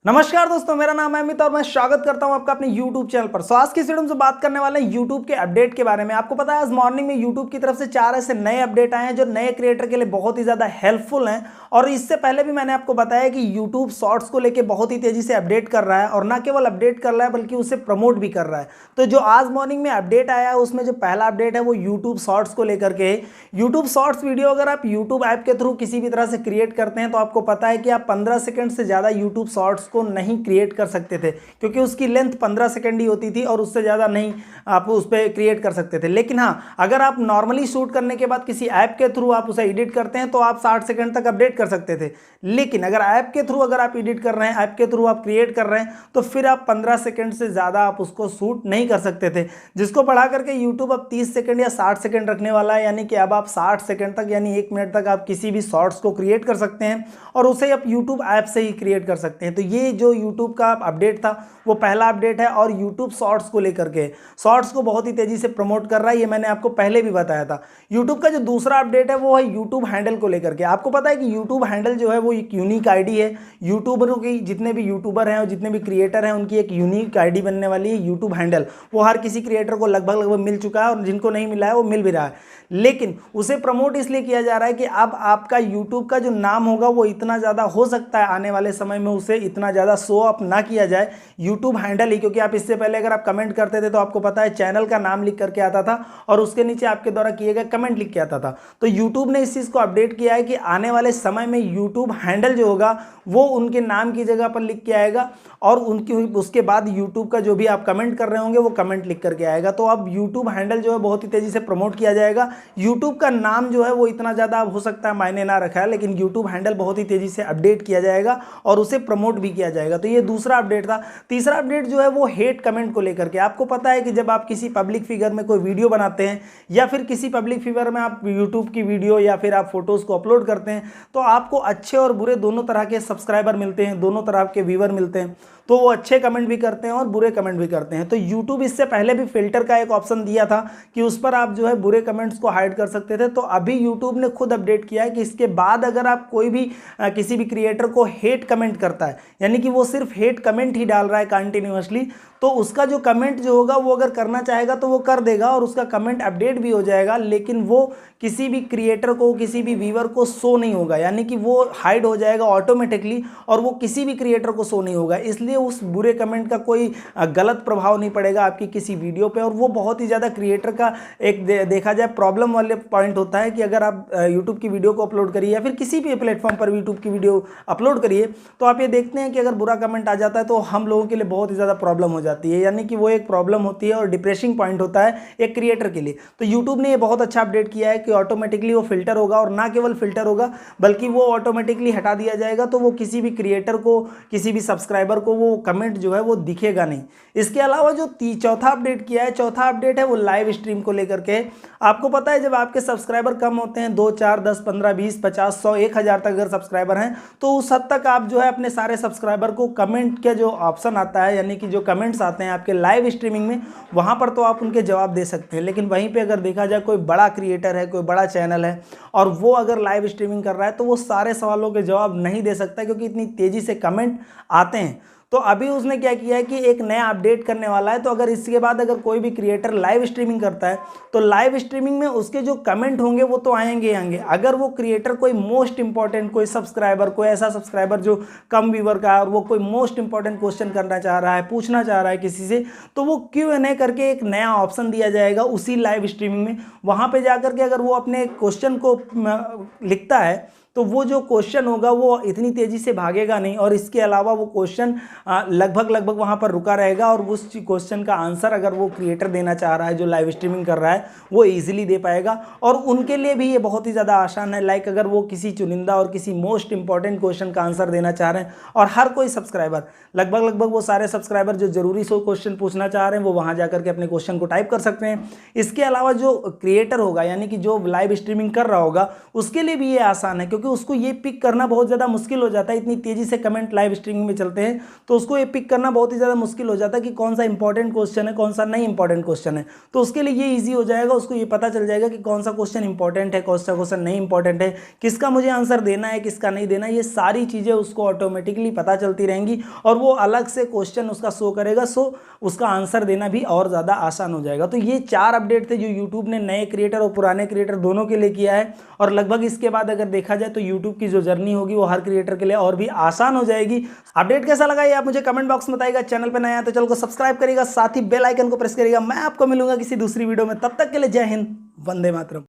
नमस्कार दोस्तों, मेरा नाम है अमित और मैं स्वागत करता हूं आपका अपने YouTube चैनल पर। आज की इस वीडियो में जो बात करने वाले हैं YouTube के अपडेट के बारे में। आपको पता है आज मॉर्निंग में YouTube की तरफ से 4 ऐसे नए अपडेट आए हैं जो नए क्रिएटर के लिए बहुत ही ज़्यादा हेल्पफुल हैं। और इससे पहले भी मैंने आपको बताया कि YouTube शॉर्ट्स को लेकर बहुत ही तेज़ी से अपडेट कर रहा है, और ना केवल अपडेट कर रहा है बल्कि उसे प्रमोट भी कर रहा है। तो जो आज मॉर्निंग में अपडेट आया है उसमें जो पहला अपडेट है वो YouTube शॉर्ट्स को लेकर के। YouTube शॉर्ट्स वीडियो अगर आप YouTube ऐप के थ्रू किसी भी तरह से क्रिएट करते हैं तो आपको पता है कि आप 15 सेकेंड से ज़्यादा YouTube शॉर्ट्स को नहीं क्रिएट कर सकते थे, क्योंकि उसकी लेंथ 15 सेकंड ही होती थी और उससे ज़्यादा नहीं आप उस पर क्रिएट कर सकते थे। लेकिन हाँ, अगर आप नॉर्मली शूट करने के बाद किसी ऐप के थ्रू आप उसे एडिट करते हैं तो आप 60 सेकंड तक अपडेट कर सकते थे। लेकिन अगर ऐप के थ्रू अगर आप एडिट कर रहे हैं, ऐप के थ्रू आप क्रिएट कर रहे हैं, तो फिर आप 15 सेकंड से ज़्यादा आप उसको शूट नहीं कर सकते थे, जिसको बढ़ा करके यूट्यूब अब 30 सेकंड या 60 सेकंड रखने वाला है। यानी कि अब आप 60 सेकंड तक यानी 1 मिनट तक आप किसी भी शॉर्ट्स को क्रिएट कर सकते हैं और उसे आप यूट्यूब ऐप से ही क्रिएट कर सकते हैं। तो ये जो यूट्यूब का अपडेट था वो पहला अपडेट है, और यूट्यूब शॉर्ट्स को लेकर के शॉर्ट्स को बहुत ही तेजी से प्रमोट कर रहा है। ये मैंने आपको पहले भी बताया था। यूट्यूब का जो दूसरा अपडेट है वो है यूट्यूब हैंडल को लेकर के। आपको पता है कि यूट्यूब हैंडल जो है वो एक यूनिक आईडी है। यूट्यूबरों की जितने भी यूट्यूबर हैं और जितने भी क्रिएटर हैं उनकी एक यूनिक आईडी बनने वाली है यूट्यूब हैंडल। वो हर किसी क्रिएटर को लगभग मिल चुका है, और जिनको नहीं मिला है वो मिल भी रहा है। लेकिन उसे प्रमोट इसलिए किया जा रहा है कि अब आपका यूट्यूब का जो नाम होगा वो इतना ज़्यादा हो सकता है आने वाले समय में उसे इतना ज़्यादा शो अप ना किया जाए यूट्यूब हैंडल ही। क्योंकि आप इससे पहले अगर आप कमेंट करते थे तो आपको पता है चैनल का नाम लिख करके आता था और उसके नीचे आपके द्वारा किए गए कमेंट लिख के आता था। तो यूट्यूब ने इस चीज़ को अपडेट किया है कि आने वाले समय में यूट्यूब हैंडल जो होगा वो उनके नाम की जगह पर लिख के आएगा, और उनकी उसके बाद यूट्यूब का जो भी आप कमेंट कर रहे होंगे वो कमेंट लिख करके आएगा। तो अब यूट्यूब हैंडल जो है बहुत ही तेज़ी से प्रमोट किया जाएगा। यूट्यूब का नाम जो है वो इतना ज़्यादा हो सकता है मायने ना रखा है, लेकिन यूट्यूब हैंडल बहुत ही तेज़ी से अपडेट किया जाएगा और उसे प्रमोट भी किया जाएगा। तो ये दूसरा अपडेट था। तीसरा अपडेट जो है वो हेट कमेंट को लेकर के। आपको पता है कि जब आप किसी पब्लिक फिगर में कोई वीडियो बनाते हैं या फिर किसी पब्लिक फिगर में आप यूट्यूब की वीडियो या फिर आप फोटोज़ को अपलोड करते हैं तो आपको अच्छे और बुरे दोनों तरह के सब्सक्राइबर मिलते हैं, दोनों तरह के व्यूअर मिलते हैं। तो वो अच्छे कमेंट भी करते हैं और बुरे कमेंट भी करते हैं। तो यूट्यूब इससे पहले भी फिल्टर का एक ऑप्शन दिया था कि उस पर आप जो है बुरे कमेंट्स को हाइड कर सकते थे। तो अभी यूट्यूब ने खुद अपडेट किया है कि इसके बाद अगर आप कोई भी किसी भी क्रिएटर को हेट कमेंट करता है, यानी कि वो सिर्फ हेट कमेंट ही डाल रहा है कंटिन्यूअसली, तो उसका जो कमेंट जो होगा वो अगर करना चाहेगा तो वो कर देगा और उसका कमेंट अपडेट भी हो जाएगा, लेकिन वो किसी भी क्रिएटर को, किसी भी व्यूअर को शो नहीं होगा। यानी कि वो हाइड हो जाएगा ऑटोमेटिकली और वो किसी भी क्रिएटर को शो नहीं होगा। इसलिए उस बुरे कमेंट का कोई गलत प्रभाव नहीं पड़ेगा आपकी किसी वीडियो पे। और वो बहुत ही ज़्यादा क्रिएटर का एक देखा जाए प्रॉब्लम वाले पॉइंट होता है कि अगर आप यूट्यूब की वीडियो को अपलोड करिए या फिर किसी भी प्लेटफॉर्म पर यूट्यूब की वीडियो अपलोड करिए तो आप ये देखते हैं कि अगर बुरा कमेंट आ जाता है तो हम लोगों के लिए बहुत ही ज़्यादा प्रॉब्लम हो जाती है। यानी कि वो एक प्रॉब्लम होती है और डिप्रेसिंग पॉइंट होता है एक क्रिएटर के लिए। तो यूट्यूब ने ये बहुत अच्छा अपडेट किया है कि ऑटोमेटिकली वो फिल्टर होगा, और ना केवल फिल्टर होगा बल्कि वो ऑटोमेटिकली हटा दिया जाएगा। तो वो किसी भी क्रिएटर को, किसी भी सब्सक्राइबर को वो कमेंट जो है वो दिखेगा नहीं। इसके अलावा जो चौथा अपडेट किया है, चौथा अपडेट है वो लाइव स्ट्रीम को लेकर के। आपको पता है जब आपके सब्सक्राइबर कम होते हैं, 2, 4, 10, 15, 20, 50, 100, 1000 तक अगर सब्सक्राइबर हैं तो उस हद तक आप जो है अपने सारे सब्सक्राइबर को कमेंट का जो ऑप्शन आता है, यानी कि जो कमेंट्स आते हैं आपके लाइव स्ट्रीमिंग में, वहां पर तो आप उनके जवाब दे सकते हैं। लेकिन वहीं पे अगर देखा जाए कोई बड़ा क्रिएटर है, कोई बड़ा चैनल है और वो अगर लाइव स्ट्रीमिंग कर रहा है तो वो सारे सवालों के जवाब नहीं दे सकता, क्योंकि इतनी तेजी से कमेंट आते हैं। तो अभी उसने क्या किया है कि एक नया अपडेट करने वाला है। तो अगर इसके बाद अगर कोई भी क्रिएटर लाइव स्ट्रीमिंग करता है तो लाइव स्ट्रीमिंग में उसके जो कमेंट होंगे वो तो आएंगे आएंगे। अगर वो क्रिएटर कोई मोस्ट इंपॉर्टेंट कोई सब्सक्राइबर, कोई ऐसा सब्सक्राइबर जो कम व्यूअर का है और वो कोई मोस्ट इंपॉर्टेंट क्वेश्चन करना चाह रहा है, पूछना चाह रहा है किसी से, तो वो Q&A करके एक नया ऑप्शन दिया जाएगा उसी लाइव स्ट्रीमिंग में। वहाँ पर जा करके अगर वो अपने क्वेश्चन को लिखता है तो वो जो क्वेश्चन होगा वो इतनी तेज़ी से भागेगा नहीं, और इसके अलावा वो क्वेश्चन लगभग वहाँ पर रुका रहेगा, और उस क्वेश्चन का आंसर अगर वो क्रिएटर देना चाह रहा है जो लाइव स्ट्रीमिंग कर रहा है वो इजीली दे पाएगा। और उनके लिए भी ये बहुत ही ज़्यादा आसान है। लाइक अगर वो किसी चुनिंदा और किसी मोस्ट इंपॉर्टेंट क्वेश्चन का आंसर देना चाह रहे हैं, और हर कोई सब्सक्राइबर लगभग वो सारे सब्सक्राइबर जो जरूरी सो क्वेश्चन पूछना चाह रहे हैं वो वहाँ जा करके अपने क्वेश्चन को टाइप कर सकते हैं। इसके अलावा जो क्रिएटर होगा, यानी कि जो लाइव स्ट्रीमिंग कर रहा होगा, उसके लिए भी ये आसान है, क्योंकि क्योंकि उसको ये पिक करना बहुत ज़्यादा मुश्किल हो जाता है, इतनी तेज़ी से कमेंट लाइव स्ट्रीमिंग में चलते हैं, तो उसको ये पिक करना बहुत ही ज़्यादा मुश्किल हो जाता है कि कौन सा इंपॉर्टेंट क्वेश्चन है, कौन सा नहीं इंपॉर्टेंट क्वेश्चन है। तो उसके लिए ये ईजी हो जाएगा, उसको ये पता चल जाएगा कि कौन सा क्वेश्चन इंपॉर्टेंट है, कौन सा क्वेश्चन नहीं इंपॉर्टेंट है, किसका मुझे आंसर देना है, किसका नहीं देना है। ये सारी चीज़ें उसको ऑटोमेटिकली पता चलती रहेंगी और वो अलग से क्वेश्चन उसका शो करेगा, सो उसका आंसर देना भी और ज़्यादा आसान हो जाएगा। तो ये 4 अपडेट थे जो यूट्यूब ने नए क्रिएटर और पुराने क्रिएटर दोनों के लिए किया है, और लगभग इसके बाद अगर देखा जाए तो यूट्यूब की जो जर्नी होगी वो हर क्रिएटर के लिए और भी आसान हो जाएगी। अपडेट कैसा लगा ये आप मुझे कमेंट बॉक्स में बताइएगा। चैनल पर नया है तो चैनल को सब्सक्राइब करिएगा, साथ ही बेल आइकन को प्रेस करिएगा। मैं आपको मिलूंगा किसी दूसरी वीडियो में, तब तक के लिए जय हिंद, वंदे मातरम।